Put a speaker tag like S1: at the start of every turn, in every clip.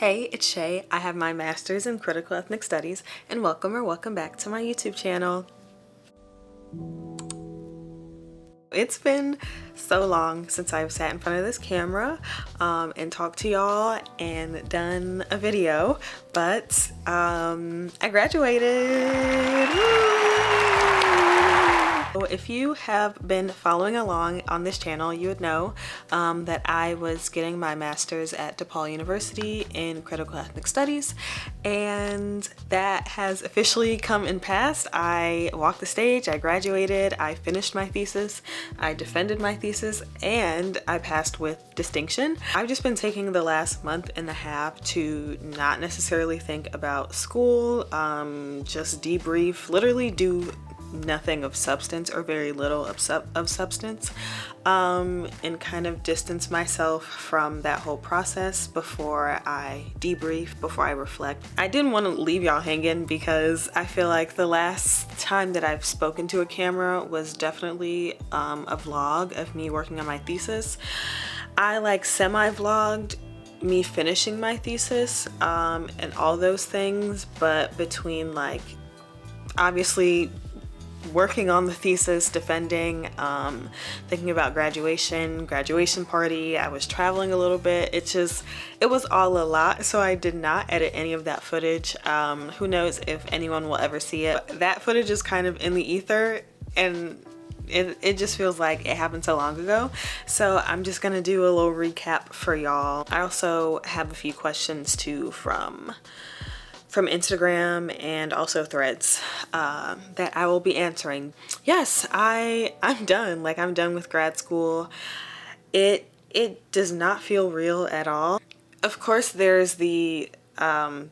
S1: Hey, it's Shay. I have my master's in critical ethnic studies, and welcome back to my YouTube channel. It's been so long since I've sat in front of this camera and talked to y'all and done a video, but I graduated. Woo! If you have been following along on this channel, you would know that I was getting my master's at DePaul University in critical ethnic studies, and that has officially come and passed. I walked the stage, I graduated, I finished my thesis, I defended my thesis, and I passed with distinction. I've just been taking the last month and a half to not necessarily think about school, just debrief, literally do nothing of substance or very little of substance, and kind of distance myself from that whole process before I debrief, before I reflect. I didn't want to leave y'all hanging because I feel like the last time that I've spoken to a camera was definitely a vlog of me working on my thesis. I like semi-vlogged me finishing my thesis and all those things, but between like obviously working on the thesis, defending, thinking about graduation party, I was traveling a little bit. It was all a lot, so I did not edit any of that footage. Who knows if anyone will ever see it. That footage is kind of in the ether, and it just feels like it happened so long ago. So I'm just gonna do a little recap for y'all. I also have a few questions too from Instagram and also Threads that I will be answering. Yes, I'm done. Like, I'm done with grad school. It does not feel real at all. Of course, there's the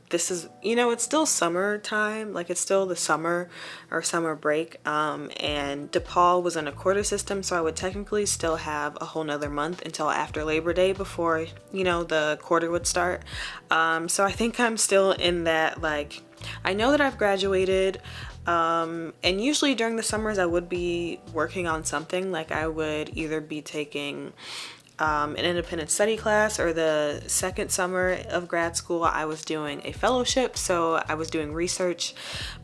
S1: this is, it's still summertime, like it's still the summer or summer break, and DePaul was in a quarter system, so I would technically still have a whole nother month until after Labor Day before, the quarter would start. So I think I'm still in that, like, I know that I've graduated, and usually during the summers I would be working on something. Like, I would either be taking an independent study class, or the second summer of grad school I was doing a fellowship, so I was doing research.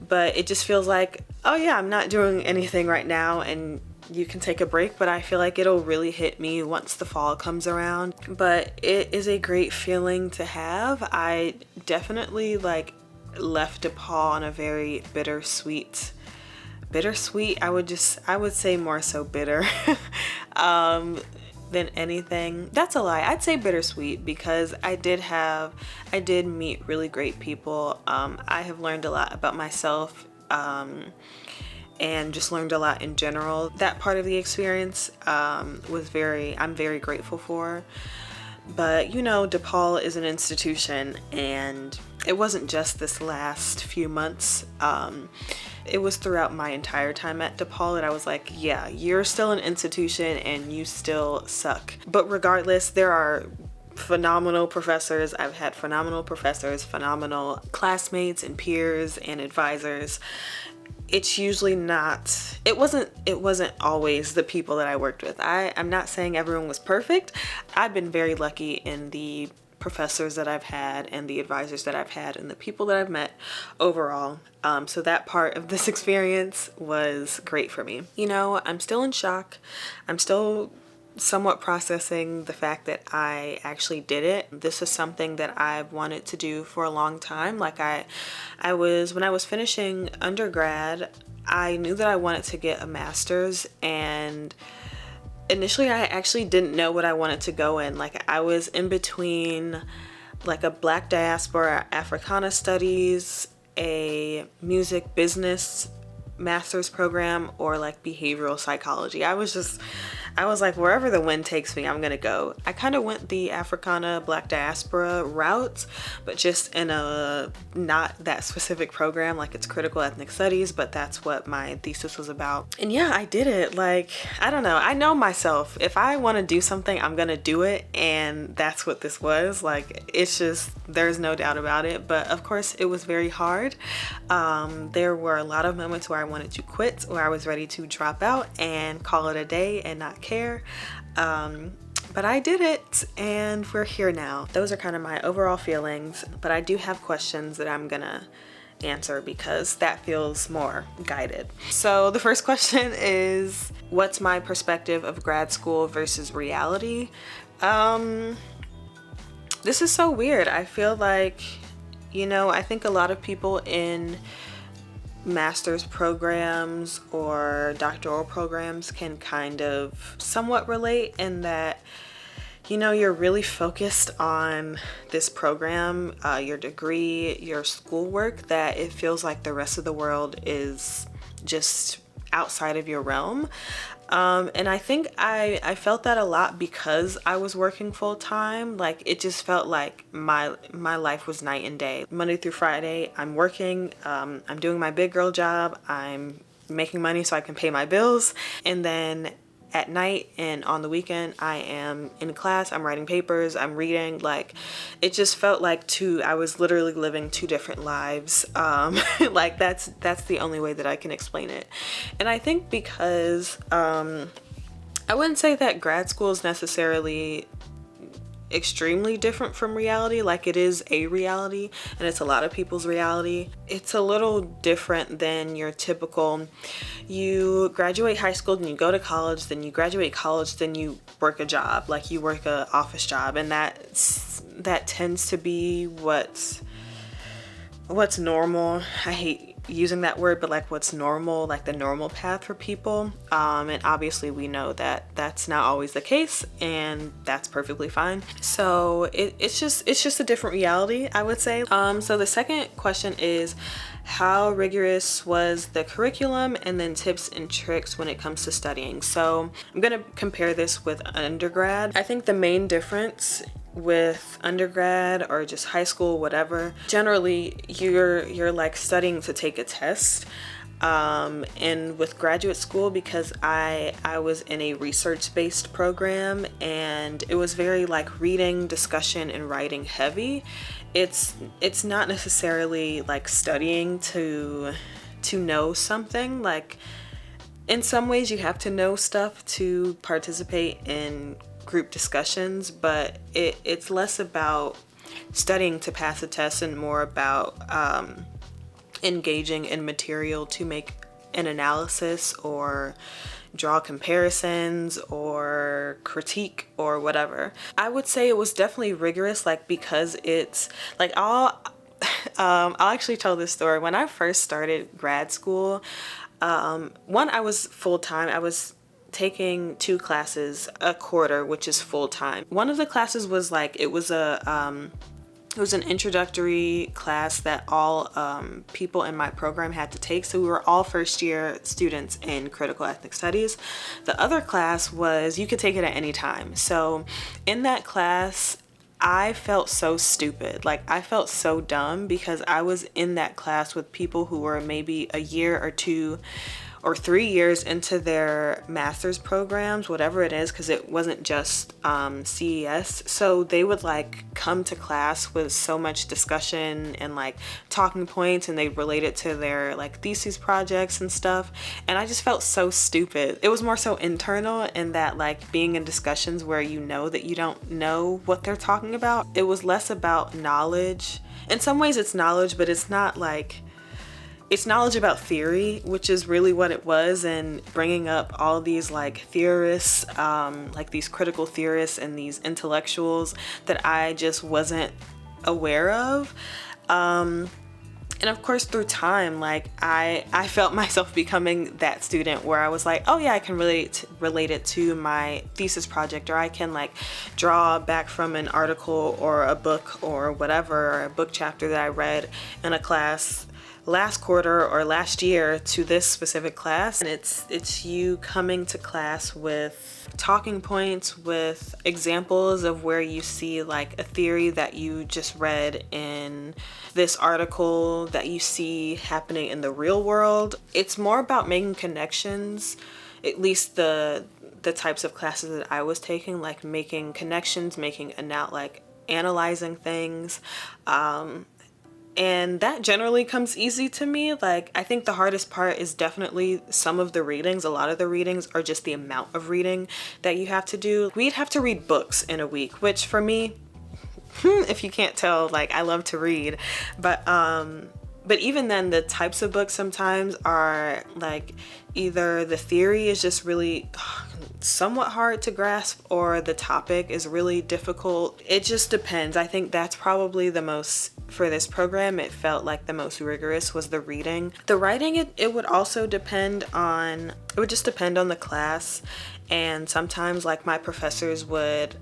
S1: But it just feels like, oh yeah, I'm not doing anything right now and you can take a break, but I feel like it'll really hit me once the fall comes around. But it is a great feeling to have. I definitely left DePaul on a very bittersweet, I would say more so bitter than anything. That's a lie. I'd say bittersweet, because I did meet really great people. I have learned a lot about myself, and just learned a lot in general. That part of the experience I'm very grateful for. But DePaul is an institution, and it wasn't just this last few months. It was throughout my entire time at DePaul that I was like, yeah, you're still an institution and you still suck. But regardless, there are phenomenal professors. I've had phenomenal professors, phenomenal classmates and peers and advisors. It's usually not, it wasn't always the people that I worked with. I'm not saying everyone was perfect. I've been very lucky in the professors that I've had and the advisors that I've had and the people that I've met overall. So that part of this experience was great for me. I'm still in shock. I'm still somewhat processing the fact that I actually did it. This is something that I've wanted to do for a long time. Like when I was finishing undergrad, I knew that I wanted to get a master's, and initially I actually didn't know what I wanted to go in. Like, I was in between like a Black diaspora Africana studies, a music business master's program, or like behavioral psychology. I was like, wherever the wind takes me, I'm gonna go. I kind of went the Africana Black diaspora route, but just in a not that specific program. Like, it's critical ethnic studies, but that's what my thesis was about. And yeah, I did it. Like, I don't know. I know myself. If I want to do something, I'm gonna do it, and that's what this was. Like, it's just, there's no doubt about it. But of course, it was very hard. There were a lot of moments where I wanted to quit, where I was ready to drop out and call it a day and not care. But but I did it and we're here now. Those are kind of my overall feelings, but I do have questions that I'm gonna answer because that feels more guided. So the first question is, what's my perspective of grad school versus reality? This is so weird. I feel like, I think a lot of people in master's programs or doctoral programs can kind of somewhat relate in that, you're really focused on this program, your degree, your schoolwork, that it feels like the rest of the world is just outside of your realm. And I think I felt that a lot because I was working full time. Like, it just felt like my life was night and day. Monday through Friday, I'm working, I'm doing my big girl job, I'm making money so I can pay my bills. And then at night and on the weekend, I am in class, I'm writing papers, I'm reading. Like, it just felt like I was literally living two different lives. Like, that's the only way that I can explain it. And I think because I wouldn't say that grad school is necessarily extremely different from reality. Like, it is a reality and it's a lot of people's reality. It's a little different than your typical, you graduate high school, then you go to college, then you graduate college, then you work a job, like you work a office job, and that tends to be what's normal. I hate using that word, but like what's normal, like the normal path for people. And obviously we know that that's not always the case, and that's perfectly fine. So it's just a different reality, I would say. So the second question is, how rigorous was the curriculum, and then tips and tricks when it comes to studying. So I'm gonna compare this with undergrad. I think the main difference with undergrad or just high school, whatever, generally you're like studying to take a test. And with graduate school, because I was in a research-based program and it was very like reading, discussion, and writing heavy, it's not necessarily like studying to know something. Like, in some ways you have to know stuff to participate in group discussions, but it's less about studying to pass a test and more about engaging in material to make an analysis or draw comparisons or critique or whatever. I would say it was definitely rigorous, like, because it's like I'll actually tell this story. When I first started grad school, one, I was full-time. I was taking 2 classes a quarter, which is full-time. One of the classes was like, it was an introductory class that all people in my program had to take. So we were all first year students in critical ethnic studies. The other class was, you could take it at any time. So in that class, I felt so stupid. Like, I felt so dumb because I was in that class with people who were maybe a year or 2 or 3 years into their master's programs, whatever it is, because it wasn't just CES. So they would like come to class with so much discussion and like talking points, and they relate it to their like thesis projects and stuff. And I just felt so stupid. It was more so internal in that, like, being in discussions where you know that you don't know what they're talking about. It was less about knowledge. In some ways it's knowledge, but it's not like, it's knowledge about theory, which is really what it was, and bringing up all these like theorists, like these critical theorists and these intellectuals that I just wasn't aware of. And of course, through time, like I felt myself becoming that student where I was like, oh yeah, I can relate it to my thesis project, or I can like draw back from an article or a book or whatever, or a book chapter that I read in a class last quarter or last year to this specific class. And it's you coming to class with talking points, with examples of where you see like a theory that you just read in this article that you see happening in the real world. It's more about making connections, at least the types of classes that I was taking, like making connections, like analyzing things. And that generally comes easy to me. Like, I think the hardest part is definitely some of the readings. A lot of the readings are just the amount of reading that you have to do. We'd have to read books in a week, which for me, if you can't tell, like, I love to read, but even then, the types of books sometimes are like either the theory is just really somewhat hard to grasp or the topic is really difficult. It just depends. I think that's probably the most, for this program, it felt like the most rigorous was the reading. The writing, it would also depend on, it would just depend on the class. And sometimes like my professors would,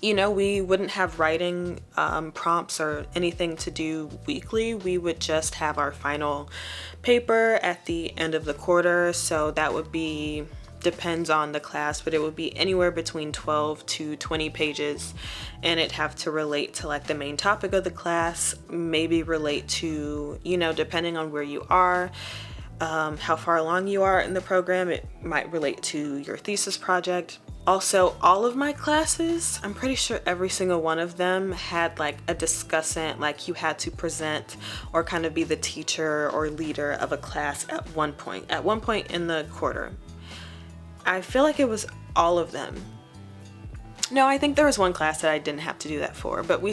S1: you know, we wouldn't have writing prompts or anything to do weekly. We would just have our final paper at the end of the quarter. So that would be, depends on the class, but it would be anywhere between 12 to 20 pages. And it'd have to relate to like the main topic of the class, maybe relate to, you know, depending on where you are, how far along you are in the program, it might relate to your thesis project. Also, all of my classes, I'm pretty sure every single one of them had like a discussant, like you had to present or kind of be the teacher or leader of a class at one point in the quarter. I feel like it was all of them. No, I think there was one class that I didn't have to do that for, but we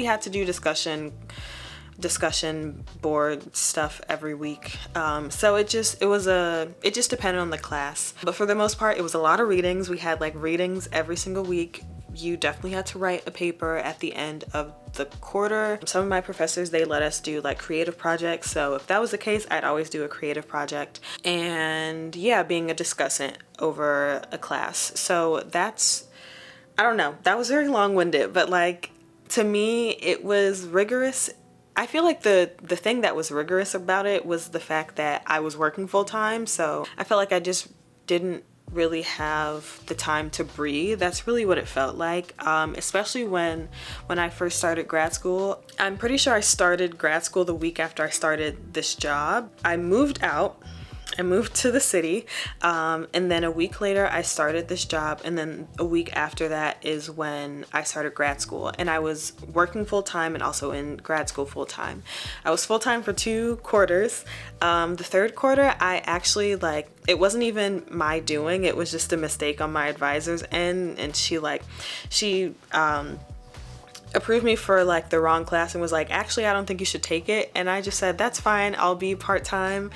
S1: had to do discussion board stuff every week. So it just depended on the class. But for the most part, it was a lot of readings. We had like readings every single week. You definitely had to write a paper at the end of the quarter. Some of my professors, they let us do like creative projects. So if that was the case, I'd always do a creative project. And yeah, being a discussant over a class. So that's, I don't know, that was very long-winded, but like to me, it was rigorous. I feel like the thing that was rigorous about it was the fact that I was working full time. So I felt like I just didn't really have the time to breathe. That's really what it felt like, especially when I first started grad school. I'm pretty sure I started grad school the week after I started this job. I moved out. I moved to the city, and then a week later I started this job, and then a week after that is when I started grad school, and I was working full-time and also in grad school full-time. I was full-time for 2 quarters. The third quarter, I actually it wasn't even my doing, it was just a mistake on my advisor's end, and she approved me for like the wrong class and was like, actually, I don't think you should take it. And I just said, that's fine, I'll be part-time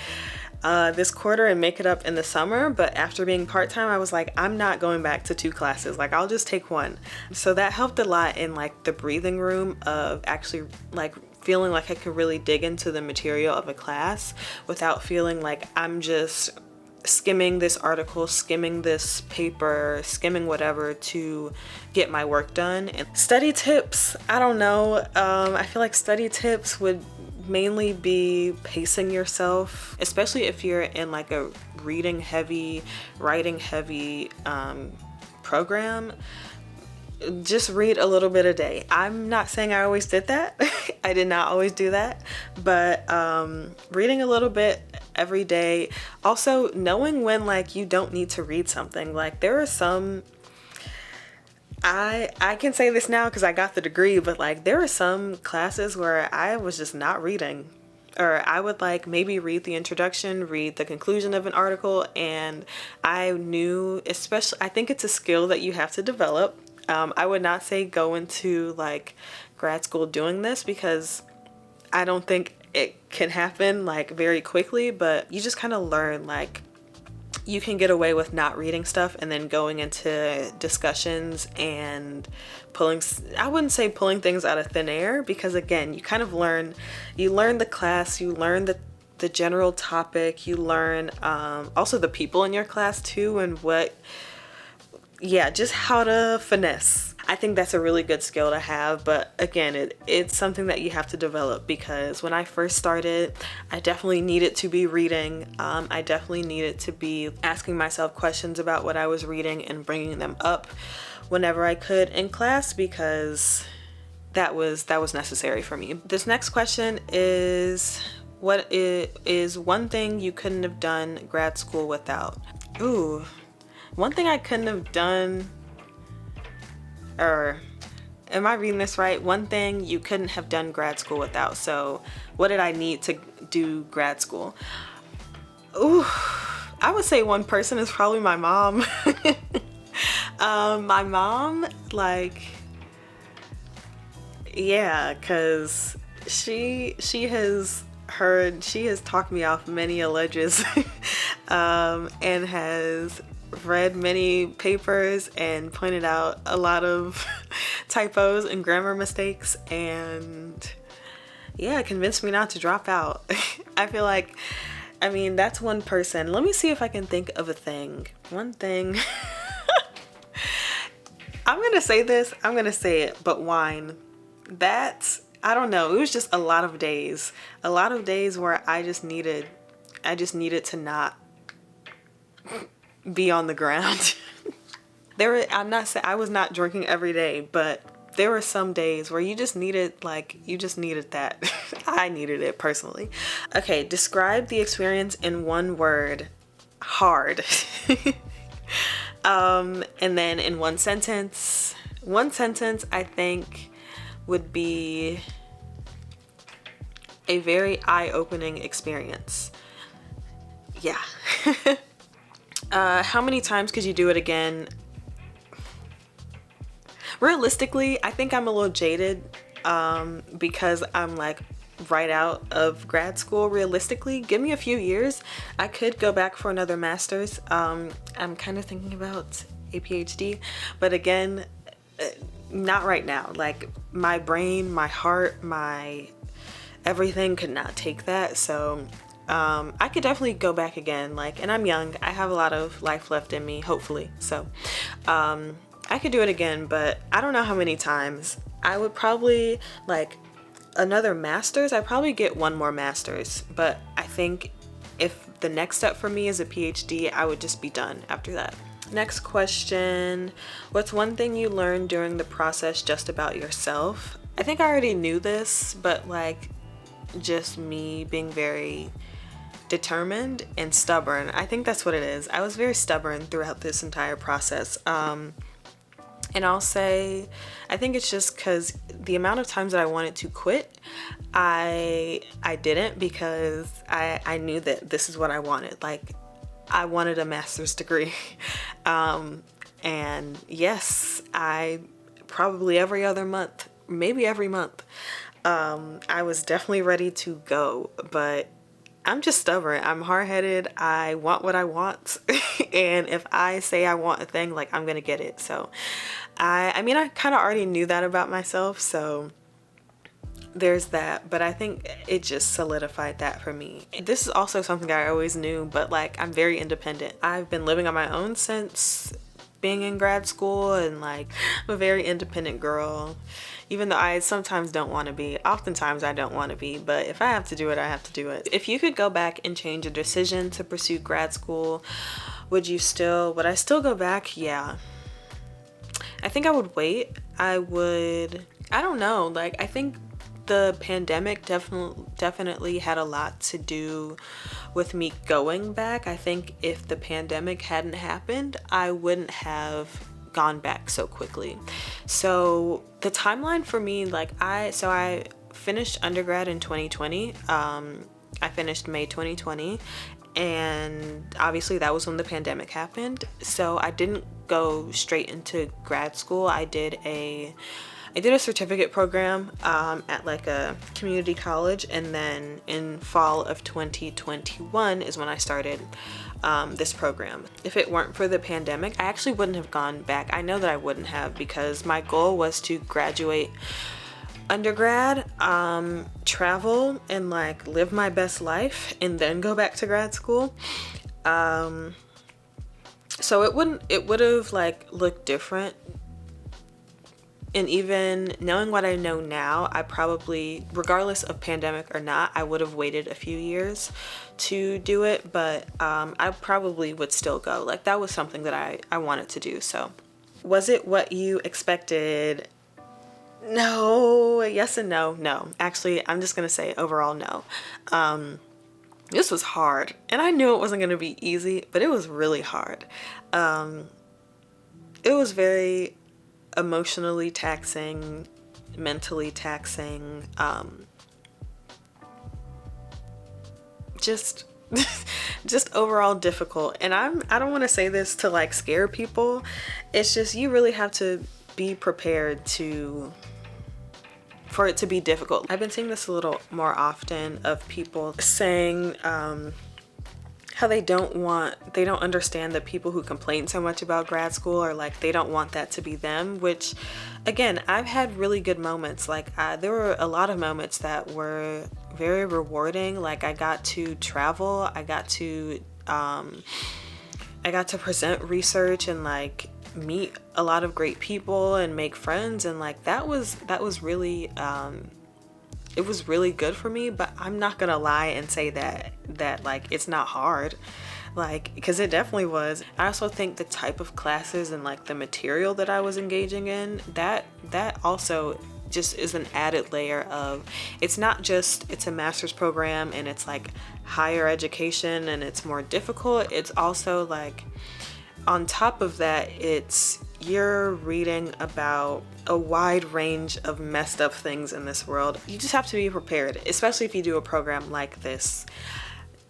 S1: this quarter and make it up in the summer. But after being part-time, I was like, I'm not going back to 2 classes, like I'll just take 1. So that helped a lot in like the breathing room of actually like feeling like I could really dig into the material of a class without feeling like I'm just skimming this article, skimming this paper, skimming whatever to get my work done. And study tips, I don't know, I feel like study tips would mainly be pacing yourself, especially if you're in like a reading heavy, writing heavy program. Just read a little bit a day. I'm not saying I always did that. I did not always do that, but reading a little bit every day. Also knowing when like you don't need to read something. Like there are some, I can say this now because I got the degree, but like there are some classes where I was just not reading, or I would like maybe read the introduction, read the conclusion of an article, and I knew, especially, I think it's a skill that you have to develop. I would not say go into like grad school doing this because I don't think it can happen like very quickly, but you just kind of learn like you can get away with not reading stuff and then going into discussions and pulling, I wouldn't say pulling things out of thin air, because again, you kind of learn the class, you learn the general topic, you learn also the people in your class too, and just how to finesse. I think that's a really good skill to have, but again, it's something that you have to develop, because when I first started, I definitely needed to be reading. I definitely needed to be asking myself questions about what I was reading and bringing them up whenever I could in class, because that was necessary for me. This next question is, what is one thing you couldn't have done grad school without? Ooh. One thing I couldn't have done, or am I reading this right? One thing you couldn't have done grad school without. So what did I need to do grad school? Ooh, I would say one person is probably my mom. My mom, like, yeah, cause she has talked me off many ledges, and has read many papers and pointed out a lot of typos and grammar mistakes, and yeah, convinced me not to drop out. I feel like, I mean, that's one person. Let me see if I can think of a thing. One thing. I'm gonna say this, I'm gonna say it, but wine. That's, I don't know, it was just a lot of days where I just needed to not be on the ground. I'm not saying I was not drinking every day, but there were some days where you just needed that. I needed it personally. Okay, describe the experience in one word. Hard. And then in one sentence, I think would be a very eye-opening experience. Yeah. How many times could you do it again? Realistically, I think I'm a little jaded, because I'm like right out of grad school. Realistically, give me a few years, I could go back for another master's. I'm kind of thinking about a PhD, but again, not right now. Like, my brain, my heart, my everything could not take that. So I could definitely go back again, like, and I'm young, I have a lot of life left in me, hopefully. So I could do it again, but I don't know how many times. I would probably, like, another master's, I'd probably get one more master's, but I think if the next step for me is a PhD, I would just be done after that. Next question, what's one thing you learned during the process just about yourself? I think I already knew this, but like, just me being very determined and stubborn. I think that's what it is. I was very stubborn throughout this entire process. And I'll say, I think it's just because the amount of times that I wanted to quit, I didn't, because I knew that this is what I wanted. Like, I wanted a master's degree. And yes, I probably every other month, maybe every month, I was definitely ready to go, but I'm just stubborn. I'm hard-headed. I want what I want. And if I say I want a thing, like, I'm gonna get it. So I mean, I kind of already knew that about myself, so there's that, but I think it just solidified that for me. This is also something I always knew, but like, I'm very independent. I've been living on my own since being in grad school, and like, I'm a very independent girl, even though I sometimes don't want to be. Oftentimes I don't want to be, but if I have to do it, I have to do it. If you could go back and change a decision to pursue grad school, would I still go back? Yeah. I think I would wait. I don't know, like, I think the pandemic definitely had a lot to do with me going back. I think if the pandemic hadn't happened, I wouldn't have gone back so quickly. So the timeline for me, like, I finished undergrad in 2020. I finished May 2020, and obviously that was when the pandemic happened. So I didn't go straight into grad school. I did a certificate program at like a community college, and then in fall of 2021 is when I started this program. If it weren't for the pandemic, I actually wouldn't have gone back. I know that I wouldn't have, because my goal was to graduate undergrad, travel, and like live my best life, and then go back to grad school. So it would have like looked different. And even knowing what I know now, I probably, regardless of pandemic or not, I would have waited a few years to do it, but I probably would still go. Like, that was something that I wanted to do. So was it what you expected? No. Yes and no. No. Actually, I'm just gonna say overall no. This was hard, and I knew it wasn't gonna be easy, but it was really hard. It was very emotionally taxing, mentally taxing, just just overall difficult. And I don't want to say this to like scare people. It's just, you really have to be prepared for it to be difficult. I've been seeing this a little more often of people saying how they don't understand the people who complain so much about grad school, or like they don't want that to be them, which again, I've had really good moments. Like there were a lot of moments that were very rewarding. Like I got to travel, I got to present research and like meet a lot of great people and make friends, and like that was really it was really good for me. But I'm not gonna lie and say that like it's not hard, like, because it definitely was. I also think the type of classes and like the material that I was engaging in, that also just is an added layer of, it's not just, it's a master's program and it's like higher education and it's more difficult. It's also like, on top of that, you're reading about a wide range of messed up things in this world. You just have to be prepared, especially if you do a program like this.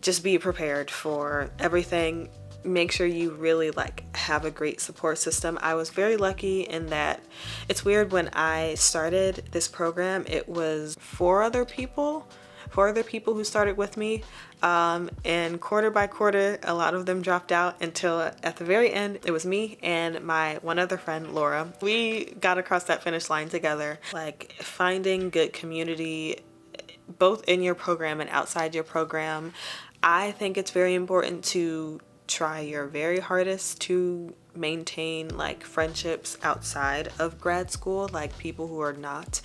S1: Just be prepared for everything. Make sure you really like have a great support system. I was very lucky in that, it's weird, when I started this program, it was four other people who started with me, and quarter by quarter a lot of them dropped out until at the very end it was me and my one other friend, Laura. We got across that finish line together. Like, finding good community both in your program and outside your program, I think it's very important to try your very hardest to maintain like friendships outside of grad school, like people who are not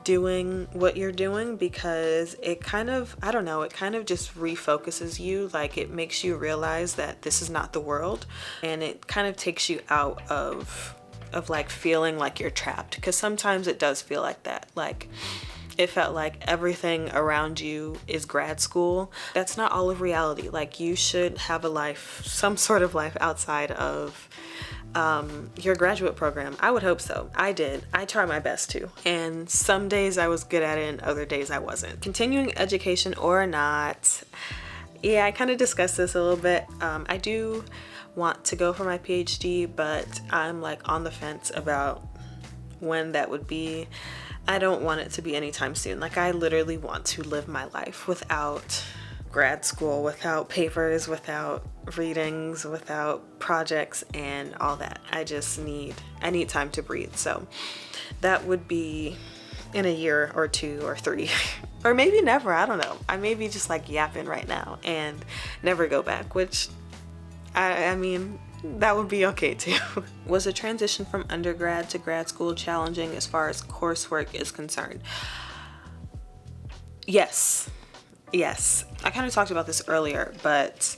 S1: doing what you're doing, because it kind of, I don't know, it kind of just refocuses you. Like, it makes you realize that this is not the world, and it kind of takes you out of like feeling like you're trapped, because sometimes it does feel like that. Like, it felt like everything around you is grad school. That's not all of reality. Like, you should have a life, some sort of life outside of your graduate program. I would hope so. I did. I tried my best to. And some days I was good at it and other days I wasn't. Continuing education or not, yeah, I kind of discussed this a little bit. I do want to go for my PhD, but I'm like on the fence about when that would be. I don't want it to be anytime soon. Like, I literally want to live my life without grad school, without papers, without readings, without projects and all that. I need time to breathe. So that would be in a year or 2 or 3 or maybe never. I don't know. I may be just like yapping right now and never go back, which I mean, that would be okay too. Was the transition from undergrad to grad school challenging as far as coursework is concerned? Yes. I kind of talked about this earlier, but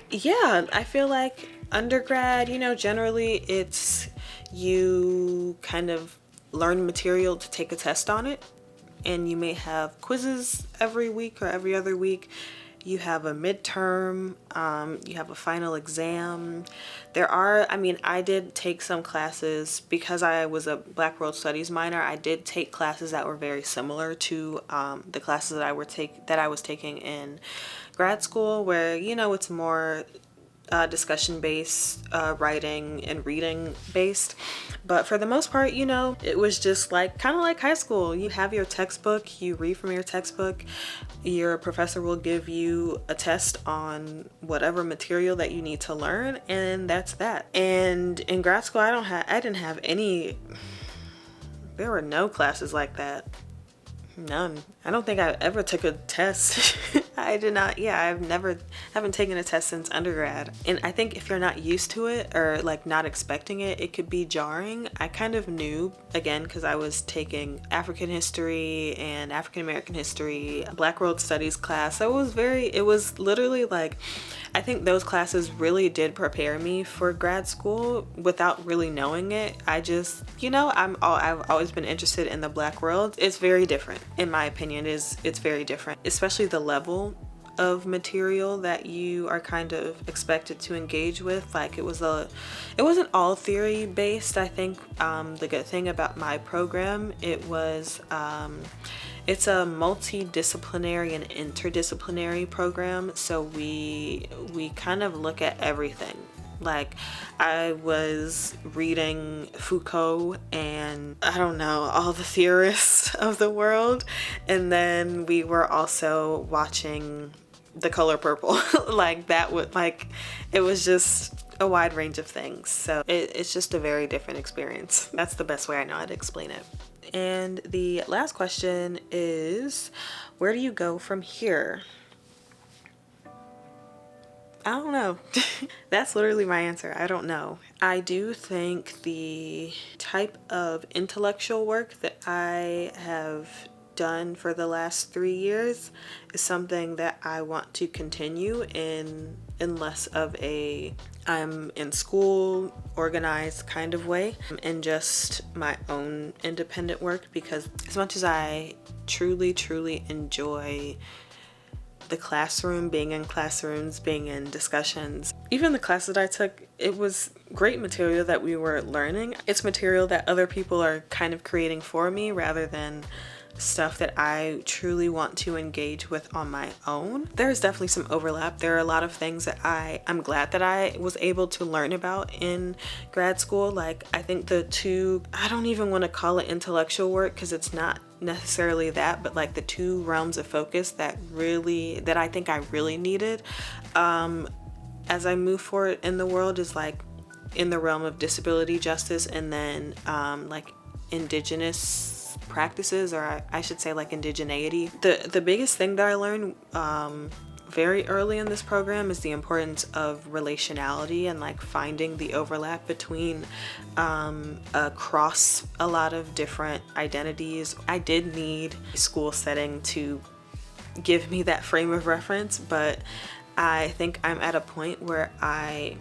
S1: yeah, I feel like undergrad, generally it's, you kind of learn material to take a test on it, and you may have quizzes every week or every other week. You have a midterm, you have a final exam. I did take some classes because I was a Black World Studies minor. I did take classes that were very similar to the classes that I was taking in grad school, where, it's more discussion based, writing and reading based. But for the most part, it was just like kind of like high school. You have your textbook, you read from your textbook, your professor will give you a test on whatever material that you need to learn, and that's that. And in grad school, I didn't have any, there were no classes like that. None. I don't think I ever took a test. I did not. Yeah, haven't taken a test since undergrad. And I think if you're not used to it or like not expecting it, it could be jarring. I kind of knew, again, because I was taking African history and African American history, Black World Studies class. So it was literally like, I think those classes really did prepare me for grad school without really knowing it. I just, I've always been interested in the Black world. It's very different, in my opinion. It's very different, especially the level of material that you are kind of expected to engage with. Like it wasn't all theory based. I think the good thing about my program, it's a multidisciplinary and interdisciplinary program. So we kind of look at everything. Like I was reading Foucault and I don't know, all the theorists of the world. And then we were also watching The Color Purple. Like that would it was just a wide range of things. So it's just a very different experience. That's the best way I know how to explain it. And the last question is, where do you go from here? I don't know. That's literally my answer. I don't know. I do think the type of intellectual work that I have done for the last 3 years is something that I want to continue in less of a I'm in school organized kind of way, and just my own independent work, because as much as I truly enjoy the classroom, being in classrooms, being in discussions. Even the class that I took, it was great material that we were learning. It's material that other people are kind of creating for me rather than stuff that I truly want to engage with on my own. There's definitely some overlap. There are a lot of things that I'm glad that I was able to learn about in grad school. Like I think I don't even want to call it intellectual work because it's not necessarily that, but like the two realms of focus that I think I really needed as I move forward in the world is like in the realm of disability justice, and then like indigenous practices, or I should say like indigeneity. The biggest thing that I learned very early in this program is the importance of relationality and like finding the overlap between across a lot of different identities. I did need a school setting to give me that frame of reference, but I think I'm at a point where I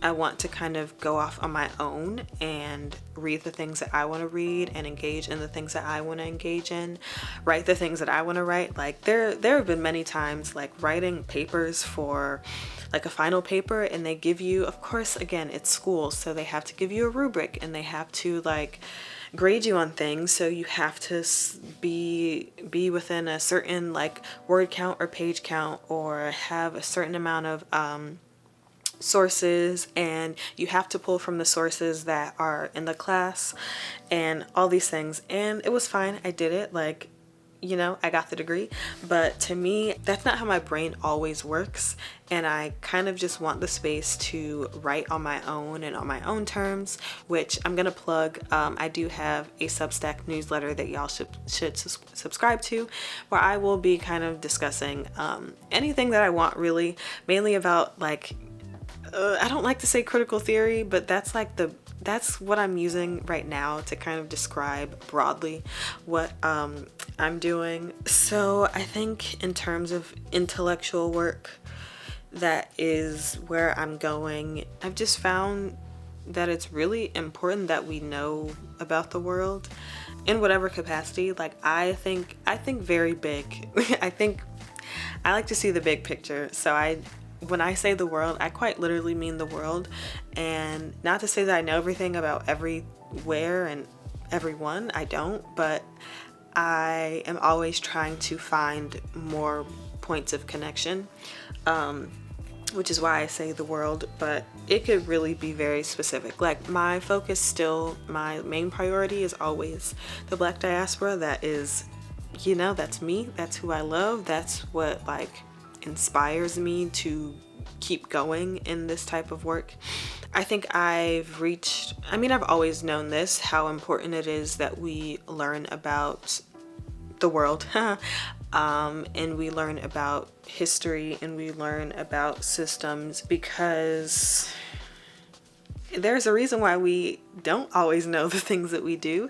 S1: want to kind of go off on my own and read the things that I want to read and engage in the things that I want to engage in, write the things that I want to write. Like there have been many times like writing papers for like a final paper, and they give you, of course, again, it's school, so they have to give you a rubric and they have to like grade you on things, so you have to be within a certain like word count or page count, or have a certain amount of sources, and you have to pull from the sources that are in the class and all these things. And it was fine. I did it. Like, you know, I got the degree, but to me, that's not how my brain always works. And I kind of just want the space to write on my own and on my own terms, which I'm going to plug. I do have a Substack newsletter that y'all should subscribe to, where I will be kind of discussing anything that I want, really, mainly about like, I don't like to say critical theory, but that's what I'm using right now to kind of describe broadly what I'm doing. So I think in terms of intellectual work, that is where I'm going. I've just found that it's really important that we know about the world in whatever capacity. Like I think very big. I like to see the big picture. So when I say the world, I quite literally mean the world. And not to say that I know everything about everywhere and everyone, I don't, but I am always trying to find more points of connection, which is why I say the world, but it could really be very specific. Like my focus still, my main priority is always the Black diaspora. That is, you know, that's me, that's who I love, that's what like inspires me to keep going in this type of work. I think I've always known this, how important it is that we learn about the world and we learn about history and we learn about systems, because there's a reason why we don't always know the things that we do.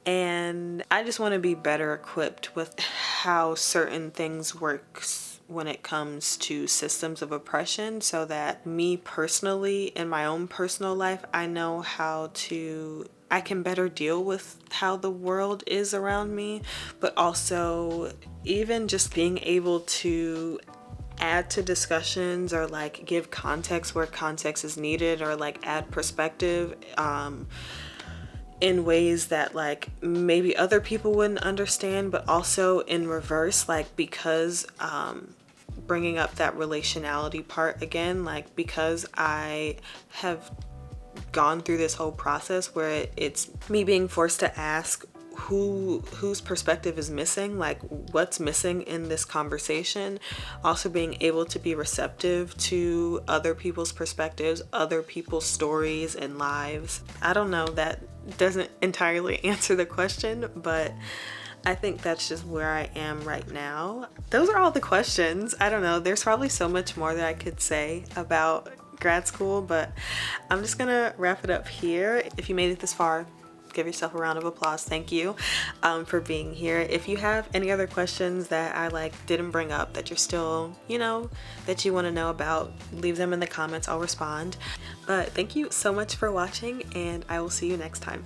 S1: And I just want to be better equipped with how certain things work when it comes to systems of oppression, so that me personally, in my own personal life, I know I can better deal with how the world is around me, but also even just being able to add to discussions or like give context where context is needed, or like add perspective in ways that like maybe other people wouldn't understand, but also in reverse, like because bringing up that relationality part again, like because I have gone through this whole process where it's me being forced to ask whose perspective is missing, like what's missing in this conversation. Also being able to be receptive to other people's perspectives, other people's stories and lives. I don't know, that doesn't entirely answer the question, but I think that's just where I am right now. Those are all the questions. I don't know, there's probably so much more that I could say about grad school, but I'm just gonna wrap it up here. If you made it this far, give yourself a round of applause. Thank you for being here. If you have any other questions that I like didn't bring up that you're still, you know, that you want to know about, leave them in the comments. I'll respond. But thank you so much for watching, and I will see you next time.